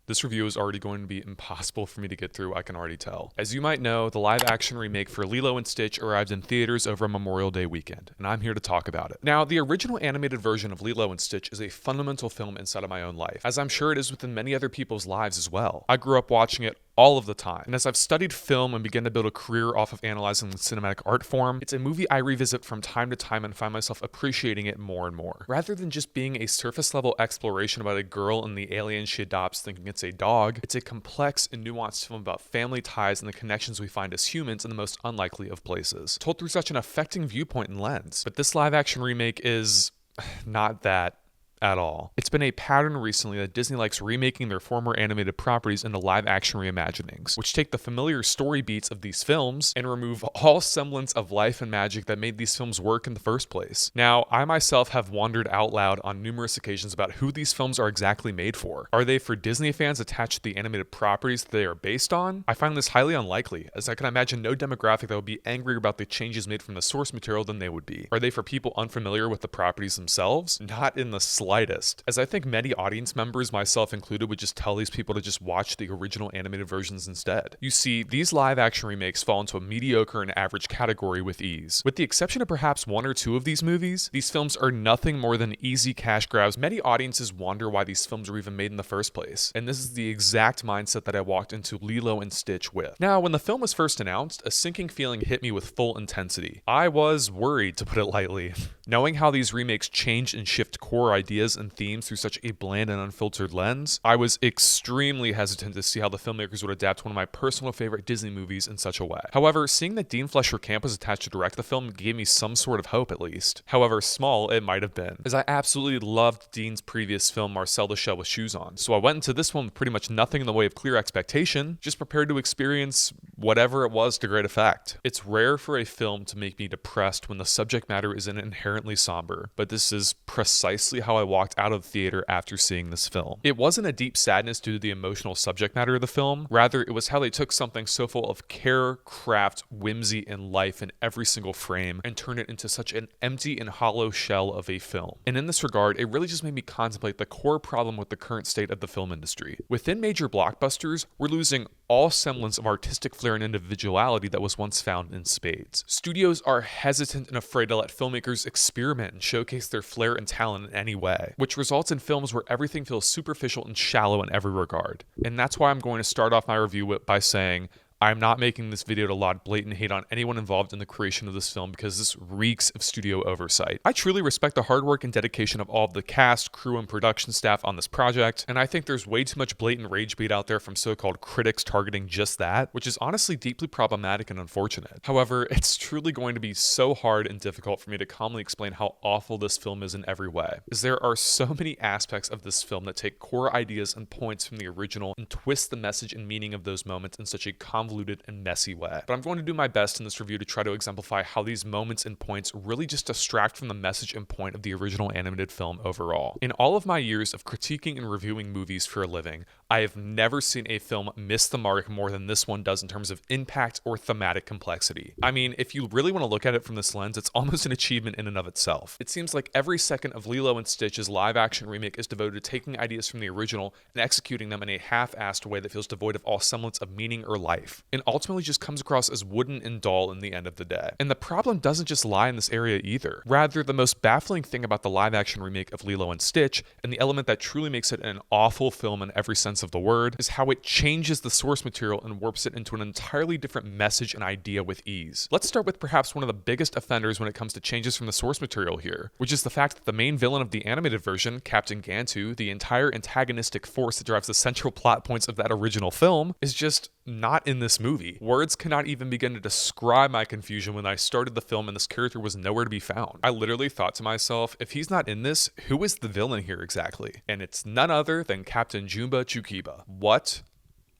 This review is already going to be impossible for me to get through, I can already tell. As you might know, the live-action remake for Lilo and Stitch arrived in theaters over Memorial Day weekend, and I'm here to talk about it. Now, the original animated version of Lilo and Stitch is a fundamental film inside of my own life, as I'm sure it is within many other people's lives as well. I grew up watching it all of the time. And as I've studied film and begun to build a career off of analyzing the cinematic art form, it's a movie I revisit from time to time and find myself appreciating it more and more. Rather than just being a surface level exploration about a girl and the alien she adopts thinking it's a dog, it's a complex and nuanced film about family ties and the connections we find as humans in the most unlikely of places, told through such an affecting viewpoint and lens. But this live action remake is not that at all. It's been a pattern recently that Disney likes remaking their former animated properties into live-action reimaginings, which take the familiar story beats of these films and remove all semblance of life and magic that made these films work in the first place. Now, I myself have wondered out loud on numerous occasions about who these films are exactly made for. Are they for Disney fans attached to the animated properties that they are based on? I find this highly unlikely, as I can imagine no demographic that would be angrier about the changes made from the source material than they would be. Are they for people unfamiliar with the properties themselves? Not in the slightest. As I think many audience members, myself included, would just tell these people to just watch the original animated versions instead. You see, these live action remakes fall into a mediocre and average category with ease. With the exception of perhaps one or two of these movies, these films are nothing more than easy cash grabs. Many audiences wonder why these films were even made in the first place, and this is the exact mindset that I walked into Lilo and Stitch with. Now, when the film was first announced, a sinking feeling hit me with full intensity. I was worried, to put it lightly. Knowing how these remakes change and shift core ideas and themes through such a bland and unfiltered lens, I was extremely hesitant to see how the filmmakers would adapt one of my personal favorite Disney movies in such a way. However, seeing that Dean Fleischer Camp was attached to direct the film gave me some sort of hope at least. However small it might have been, as I absolutely loved Dean's previous film Marcel the Shell with Shoes On, so I went into this one with pretty much nothing in the way of clear expectation, just prepared to experience whatever it was to great effect. It's rare for a film to make me depressed when the subject matter isn't inherently somber, but this is precisely how I walked out of the theater after seeing this film. It wasn't a deep sadness due to the emotional subject matter of the film, rather it was how they took something so full of care, craft, whimsy, and life in every single frame and turned it into such an empty and hollow shell of a film. And in this regard, it really just made me contemplate the core problem with the current state of the film industry. Within major blockbusters, we're losing all semblance of artistic flair and individuality that was once found in spades. Studios are hesitant and afraid to let filmmakers experiment and showcase their flair and talent in any way, which results in films where everything feels superficial and shallow in every regard. And that's why I'm going to start off my review by saying, I'm not making this video to laud blatant hate on anyone involved in the creation of this film because this reeks of studio oversight. I truly respect the hard work and dedication of all of the cast, crew, and production staff on this project, and I think there's way too much blatant rage bait out there from so-called critics targeting just that, which is honestly deeply problematic and unfortunate. However, it's truly going to be so hard and difficult for me to calmly explain how awful this film is in every way, as there are so many aspects of this film that take core ideas and points from the original and twist the message and meaning of those moments in such a convoluted and messy way. But I'm going to do my best in this review to try to exemplify how these moments and points really just distract from the message and point of the original animated film overall. In all of my years of critiquing and reviewing movies for a living, I have never seen a film miss the mark more than this one does in terms of impact or thematic complexity. I mean, if you really want to look at it from this lens, it's almost an achievement in and of itself. It seems like every second of Lilo and Stitch's live-action remake is devoted to taking ideas from the original and executing them in a half-assed way that feels devoid of all semblance of meaning or life, and ultimately just comes across as wooden and dull in the end of the day. And the problem doesn't just lie in this area either. Rather, the most baffling thing about the live-action remake of Lilo and Stitch, and the element that truly makes it an awful film in every sense of the word, is how it changes the source material and warps it into an entirely different message and idea with ease. Let's start with perhaps one of the biggest offenders when it comes to changes from the source material here, which is the fact that the main villain of the animated version, Captain Gantu, the entire antagonistic force that drives the central plot points of that original film, is just not in this movie. Words cannot even begin to describe my confusion when I started the film and this character was nowhere to be found. I literally thought to myself, if he's not in this, who is the villain here exactly? And it's none other than Captain Jumba Chukiba. What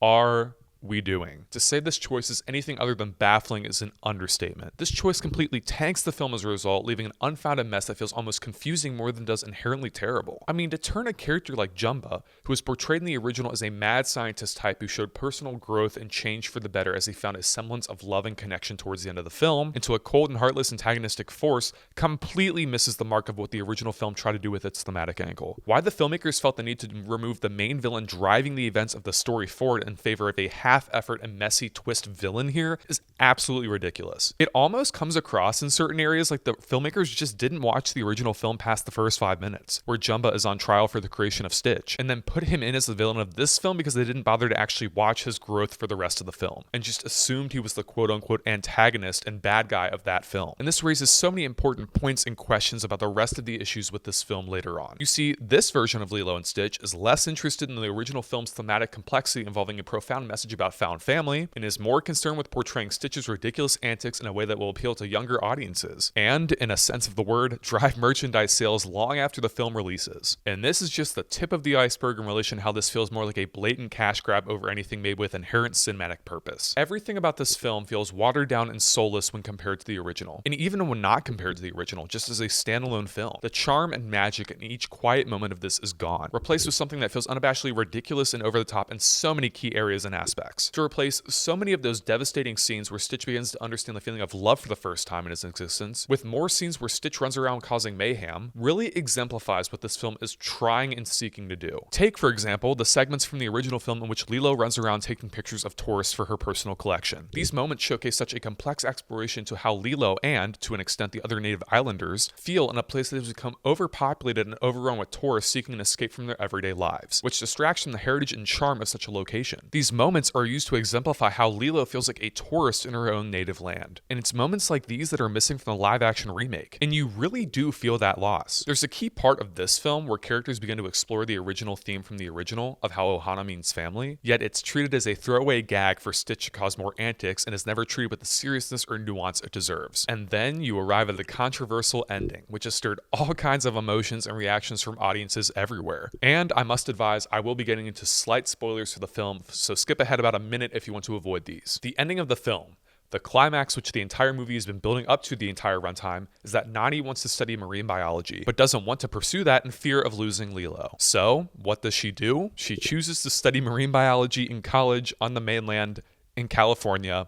are we doing? To say this choice is anything other than baffling is an understatement. This choice completely tanks the film as a result, leaving an unfounded mess that feels almost confusing more than does inherently terrible. I mean, to turn a character like Jumba, who was portrayed in the original as a mad scientist type who showed personal growth and change for the better as he found a semblance of love and connection towards the end of the film, into a cold and heartless antagonistic force, completely misses the mark of what the original film tried to do with its thematic angle. Why the filmmakers felt the need to remove the main villain driving the events of the story forward in favor of a half-effort and messy twist villain here is absolutely ridiculous. It almost comes across in certain areas like the filmmakers just didn't watch the original film past the first 5 minutes, where Jumba is on trial for the creation of Stitch, and then put him in as the villain of this film because they didn't bother to actually watch his growth for the rest of the film, and just assumed he was the quote-unquote antagonist and bad guy of that film. And this raises so many important points and questions about the rest of the issues with this film later on. You see, this version of Lilo and Stitch is less interested in the original film's thematic complexity involving a profound message about found family, and is more concerned with portraying Stitch's ridiculous antics in a way that will appeal to younger audiences, and, in a sense of the word, drive merchandise sales long after the film releases. And this is just the tip of the iceberg in relation to how this feels more like a blatant cash grab over anything made with inherent cinematic purpose. Everything about this film feels watered down and soulless when compared to the original, and even when not compared to the original, just as a standalone film. The charm and magic in each quiet moment of this is gone, replaced with something that feels unabashedly ridiculous and over the top in so many key areas and aspects. To replace so many of those devastating scenes where Stitch begins to understand the feeling of love for the first time in his existence, with more scenes where Stitch runs around causing mayhem, really exemplifies what this film is trying and seeking to do. Take, for example, the segments from the original film in which Lilo runs around taking pictures of tourists for her personal collection. These moments showcase such a complex exploration to how Lilo and, to an extent, the other native islanders feel in a place that has become overpopulated and overrun with tourists seeking an escape from their everyday lives, which distracts from the heritage and charm of such a location. These moments are used to exemplify how Lilo feels like a tourist in her own native land. And it's moments like these that are missing from the live-action remake, and you really do feel that loss. There's a key part of this film where characters begin to explore the original theme from the original of how Ohana means family, yet it's treated as a throwaway gag for Stitch to cause more antics and is never treated with the seriousness or nuance it deserves. And then you arrive at the controversial ending, which has stirred all kinds of emotions and reactions from audiences everywhere. And I must advise, I will be getting into slight spoilers for the film, so skip ahead about a minute if you want to avoid these. The ending of the film, the climax which the entire movie has been building up to the entire runtime, is that Nani wants to study marine biology, but doesn't want to pursue that in fear of losing Lilo. So, what does she do? She chooses to study marine biology in college on the mainland in California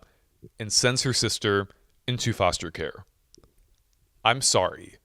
and sends her sister into foster care. I'm sorry.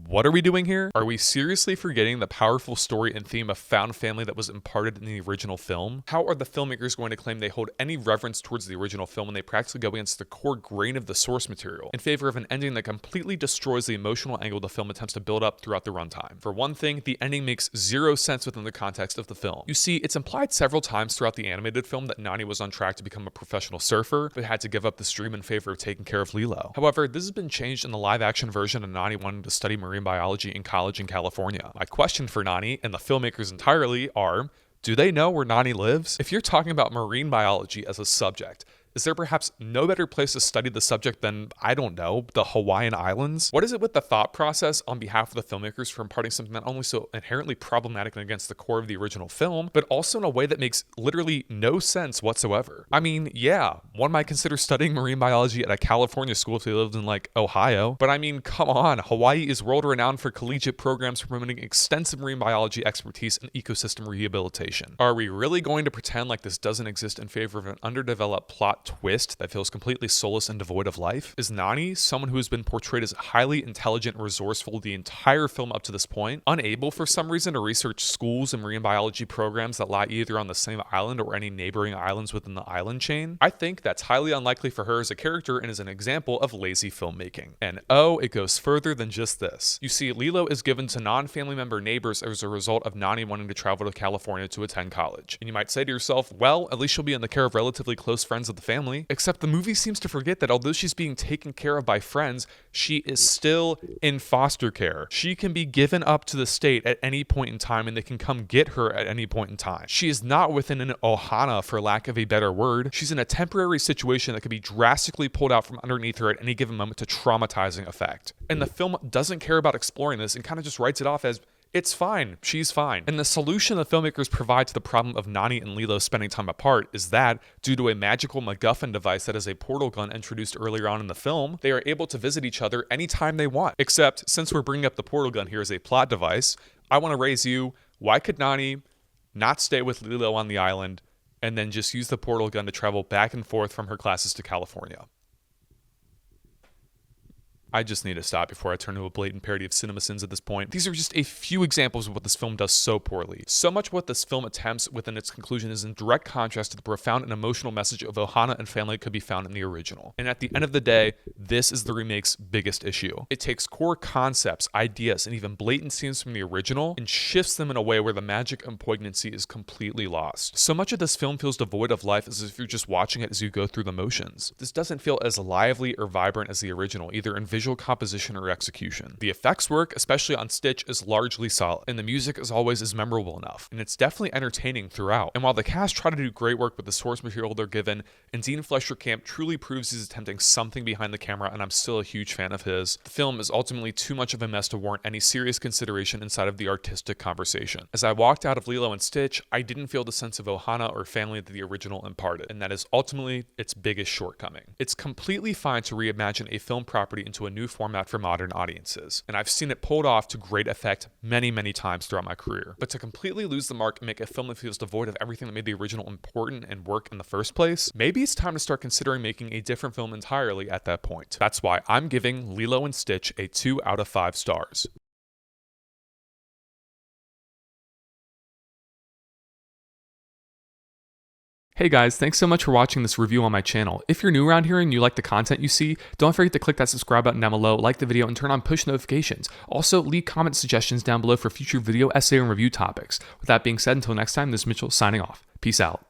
What are we doing here? Are we seriously forgetting the powerful story and theme of found family that was imparted in the original film? How are the filmmakers going to claim they hold any reverence towards the original film when they practically go against the core grain of the source material in favor of an ending that completely destroys the emotional angle the film attempts to build up throughout the runtime? For one thing, the ending makes zero sense within the context of the film. You see, it's implied several times throughout the animated film that Nani was on track to become a professional surfer, but had to give up this dream in favor of taking care of Lilo. However, this has been changed in the live-action version of Nani wanting to study marine biology in college in California. My question for Nani and the filmmakers entirely are, do they know where Nani lives? If you're talking about marine biology as a subject, is there perhaps no better place to study the subject than, I don't know, the Hawaiian Islands? What is it with the thought process on behalf of the filmmakers for imparting something not only so inherently problematic and against the core of the original film, but also in a way that makes literally no sense whatsoever? I mean, yeah, one might consider studying marine biology at a California school if they lived in, like, Ohio, but I mean, come on, Hawaii is world-renowned for collegiate programs promoting extensive marine biology expertise and ecosystem rehabilitation. Are we really going to pretend like this doesn't exist in favor of an underdeveloped plot twist that feels completely soulless and devoid of life? Is Nani, someone who has been portrayed as highly intelligent and resourceful the entire film up to this point, unable for some reason to research schools and marine biology programs that lie either on the same island or any neighboring islands within the island chain? I think that's highly unlikely for her as a character and is an example of lazy filmmaking. And oh, it goes further than just this. You see, Lilo is given to non-family member neighbors as a result of Nani wanting to travel to California to attend college. And you might say to yourself, well, at least she'll be in the care of relatively close friends of the family. Except the movie seems to forget that although she's being taken care of by friends, she is still in foster care. She can be given up to the state at any point in time and they can come get her at any point in time. She is not within an ohana, for lack of a better word. She's in a temporary situation that could be drastically pulled out from underneath her at any given moment to traumatizing effect. And the film doesn't care about exploring this and kind of just writes it off as, It's fine. She's fine. And the solution the filmmakers provide to the problem of Nani and Lilo spending time apart is that, due to a magical MacGuffin device that is a portal gun introduced earlier on in the film, they are able to visit each other anytime they want. Except, since we're bringing up the portal gun here as a plot device, I want to raise you, why could Nani not stay with Lilo on the island and then just use the portal gun to travel back and forth from her classes to California? I just need to stop before I turn to a blatant parody of CinemaSins at this point. These are just a few examples of what this film does so poorly. So much of what this film attempts within its conclusion is in direct contrast to the profound and emotional message of Ohana and family could be found in the original. And at the end of the day, this is the remake's biggest issue. It takes core concepts, ideas, and even blatant scenes from the original and shifts them in a way where the magic and poignancy is completely lost. So much of this film feels devoid of life as if you're just watching it as you go through the motions. This doesn't feel as lively or vibrant as the original, either in visual composition or execution. The effects work, especially on Stitch, is largely solid, and the music is always as memorable enough, and it's definitely entertaining throughout. And while the cast try to do great work with the source material they're given, and Dean Fleischer-Camp truly proves he's attempting something behind the camera, and I'm still a huge fan of his, the film is ultimately too much of a mess to warrant any serious consideration inside of the artistic conversation. As I walked out of Lilo and Stitch, I didn't feel the sense of Ohana or family that the original imparted, and that is ultimately its biggest shortcoming. It's completely fine to reimagine a film property into a new format for modern audiences, and I've seen it pulled off to great effect many times throughout my career. But to completely lose the mark and make a film that feels devoid of everything that made the original important and work in the first place, maybe it's time to start considering making a different film entirely at that point. That's why I'm giving Lilo and Stitch a 2 out of 5 stars. Hey guys, thanks so much for watching this review on my channel. If you're new around here and you like the content you see, don't forget to click that subscribe button down below, like the video, and turn on push notifications. Also, leave comment suggestions down below for future video, essay, and review topics. With that being said, until next time, this is Mitchell signing off. Peace out.